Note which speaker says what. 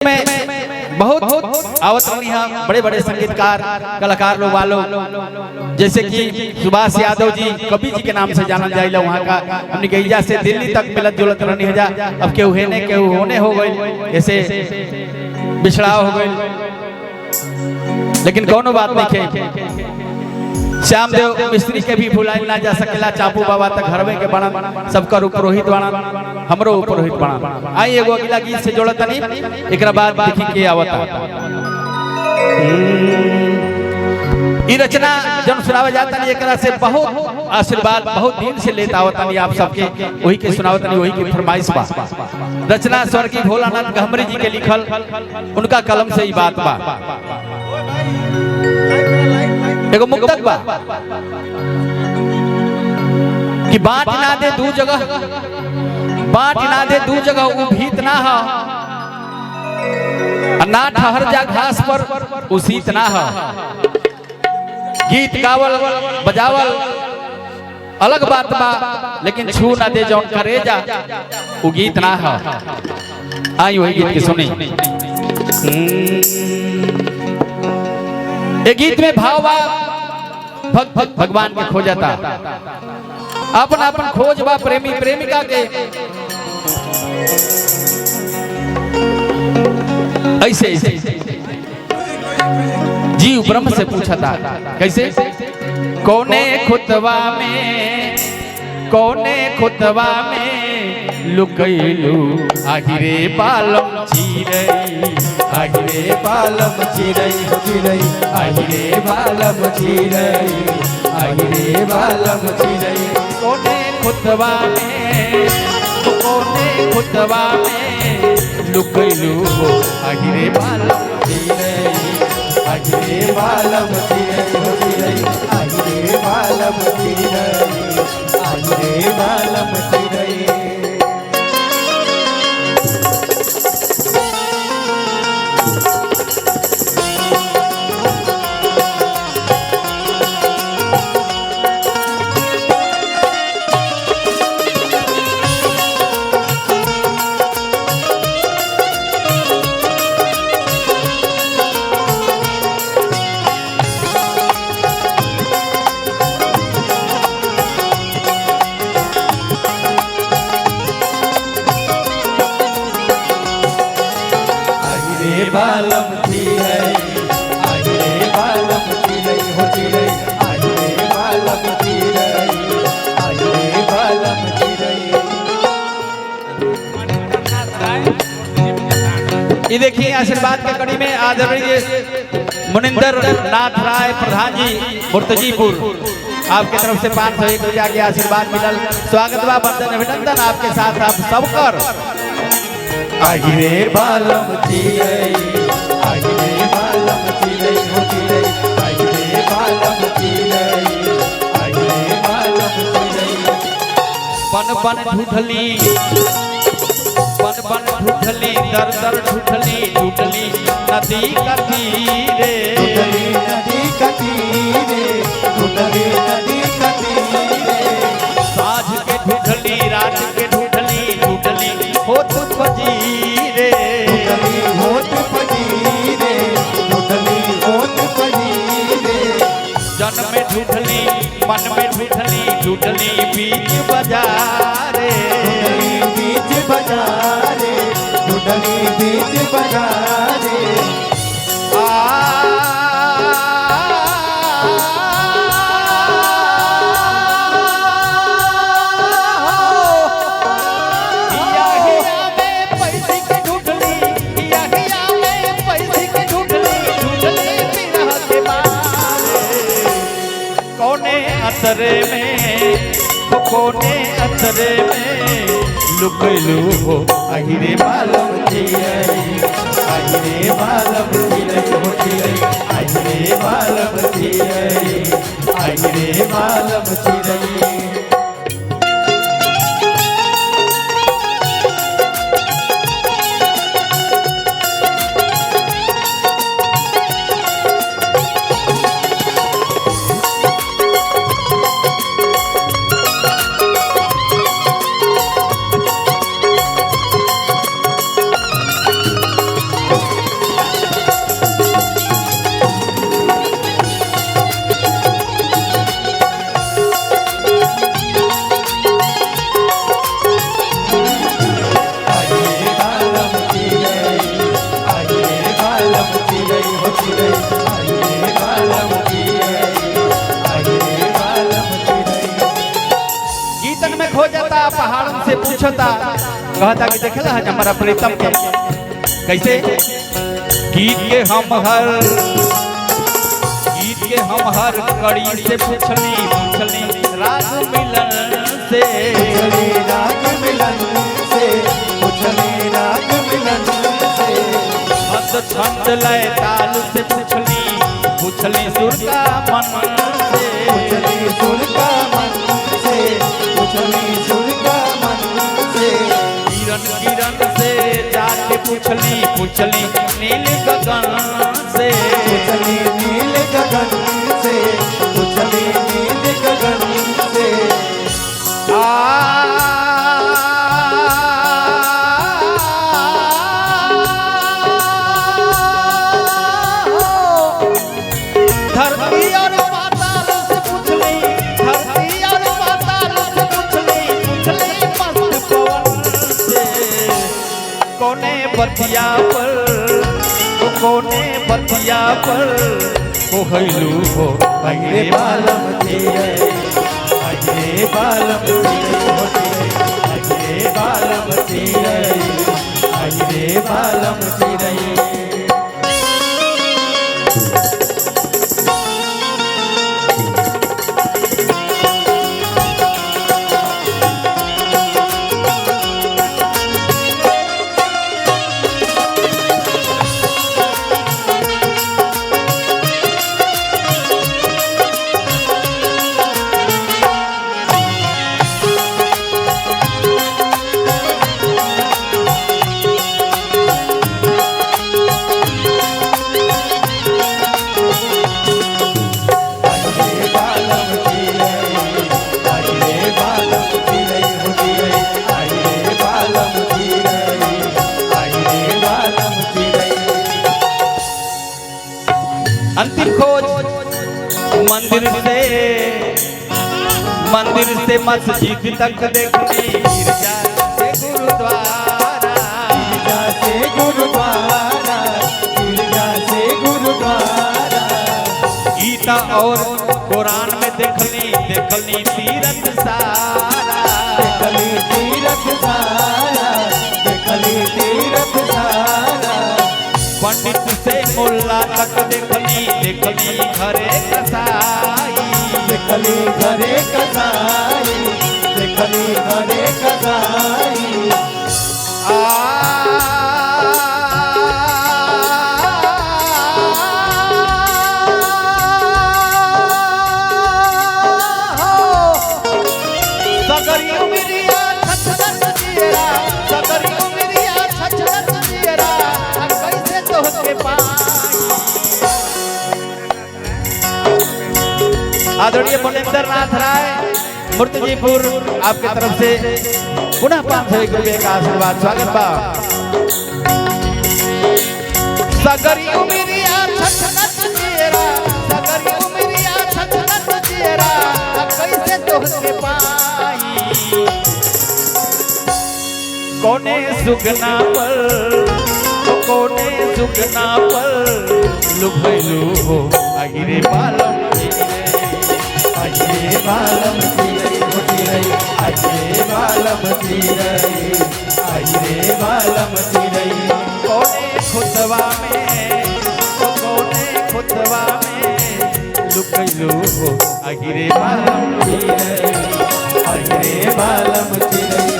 Speaker 1: में बहुत आवतरणीय बड़े बड़े संगीतकार कलाकार लोग वालों जैसे कि सुभाष यादव जी कवि जी के नाम से जाना जाइला। वहाँ का हमने गईजा से दिल्ली तक मिलत जुलत रहनी है जा। अब केहू हेने केहू होने हो गई, ऐसे बिछड़ाव हो गई, लेकिन कोनो बात नहीं है। श्याम देव मिस्त्री के भी भुलाइल ना जा सकेला। चापू बाबा तक घरवे के बनन, सबकर पुरोहित बनन, हमरो पुरोहित बनन। आई एगो अगला गीत से जोड़त नहीं, एकरा बाद देखी के आवता। ई रचना जन सुनावे जाता नहीं, एकरा से बहुत आशीर्वाद बहुत दिन से लेता आवता नहीं आप सबके, वही के सुनावत नहीं, वही की फरमाइश बा। रचना स्वर्गीय भोलानाथ गहमरी जी के लिखल, उनका कलम से ही बात बा। एगो मुक्तक बा कि बांट ना दे दू जगह, बांट ना दे दू जगह उ भीत ना हो, ना ठहर जा घास पर उसीत ना हो। गीत गावल बजावल अलग बात बा, लेकिन छू ना दे जौन करे जा उ गीत ना हो। आई वही गीत के सुनी। एक गीत में भाव बा भगवान के खोजता, अपन अपन खोज बा प्रेमी प्रेमिका के। ऐसे जीव ब्रह्म से पूछता कैसे, कौने खुतवा में, कौने खुतवा में लुकैलू आहिरे पालम चिरई, आहिरे पालम चिरई हो चिरई, आहिरे पालम चिरई, आहिरे पालम चिरई। कोने खुतवा में, कोने खुतवा में लुकैलू आहिरे पालम चिरई, आहिरे पालम चिरई हो चिरई, आहिरे पालम चिरई, आहिरे पालम चिरई। बालम चिरई, आहिरे बालम चिरई हो चिरई, आहिरे बालम चिरई, आहिरे बालम चिरई। ये देखिए आशीर्वाद के कड़ी में आदरणीय मुनिंदर नाथ राय प्रधान जी मुर्तजीपुर, आपके तरफ से 501 रुपया के आशीर्वाद मिलल। स्वागत बा, वंदन अभिनंदन आपके साथ आप सबकर। आहिरे बालम चिरई, आहिरे बालम चिरई हो चिरई, आहिरे बालम चिरई, आहिरे बालम चिरई। बन बन ढूढ़ली, बन बन ढूढ़ली, दर दर ढूढ़ली, ढूढ़ली नदी का तीरे, ढूढ़ली नदी का तीरे, ढूढ़ली नदी का तीरे। साँझ के ढूढ़ली, रात के ढूढ़ली, ढूढ़ली होत फजीरे, ढूढ़ली होत फजीरे, ढूढ़ली होत फजीरे। जन में ढूढ़ली, मन में ढूढ़ली, ढूढ़ली बीच बाजारे, ढूढ़ली बीच बाजारे, ढूढ़ली बीच बाजारे। अतरे में, कोने अतरे में लुकैलू हो आहिरे बालम चिरई, आहिरे बालम चिरई हो चिरई, आहिरे बालम चिरई, आहिरे बालम चिरई।
Speaker 2: चिरई आई रे बालम चिरई आई रे बालम चिरई।
Speaker 1: गीतन में खो जाता पहाड़न से पूछता कहता कि देखला है हमारा प्रीतम के कैसे गीत के हम हर कड़ी से पूछली राग मिलन से
Speaker 2: राग मिलन से पूछली राग मिलन से
Speaker 1: हंस छंद लय ताल से पूछली सुर का मन से
Speaker 2: पूछली सुर का मन से पूछली सुर का मन से
Speaker 1: किरण से जाके पूछली नील गगन से
Speaker 2: पूछली नील गगन से पूछली नील गगन से
Speaker 1: धरती और पाताल से पूछली मस्त पवन से कोने बतिया पर कोहलू हो
Speaker 2: आई रे बालम चिरई आई रे बालम चिरई आई रे बालम चिरई आई रे बालम चिरई।
Speaker 1: अंतिम खोज मंदिर से मस्जिद तक देखनी गिरजा से गुरुद्वारा
Speaker 2: गिरजा से गुरुद्वारा गिरजा से गुरुद्वारा
Speaker 1: गीता और कुरान में देखनी तीरथ सारा
Speaker 2: देखली तीरथ सारा देखली तीरथ सारा
Speaker 1: पंडित से मुल्ला तक देखनी घरे कसाई
Speaker 2: देखली घरे कसाई देखली घरे कसाई
Speaker 1: सगरियों मिरिया छछनत जियरा सगरियों मिरिया छछनत जियरा कैसे तोहके पाई। आदरणीय मुनिंदर नाथ राय मुर्तजीपुर आपके तरफ से पुनः 501 रुपये का आशीर्वाद स्वागत बा। सगरियों मिरिया छछनत जियरा सगरियों मिरिया छछनत जियरा कैसे तोहके पाई। कोने सुगना पर लुभैलू हो आई रे बालम
Speaker 2: आई रे बालम चिरई हो चिरई आई रे बालम चिरई आई रे बालम चिरई।
Speaker 1: कोने खुतवा में लुभैलू हो आई रे बालम
Speaker 2: चिरई आई रे बालम चिरई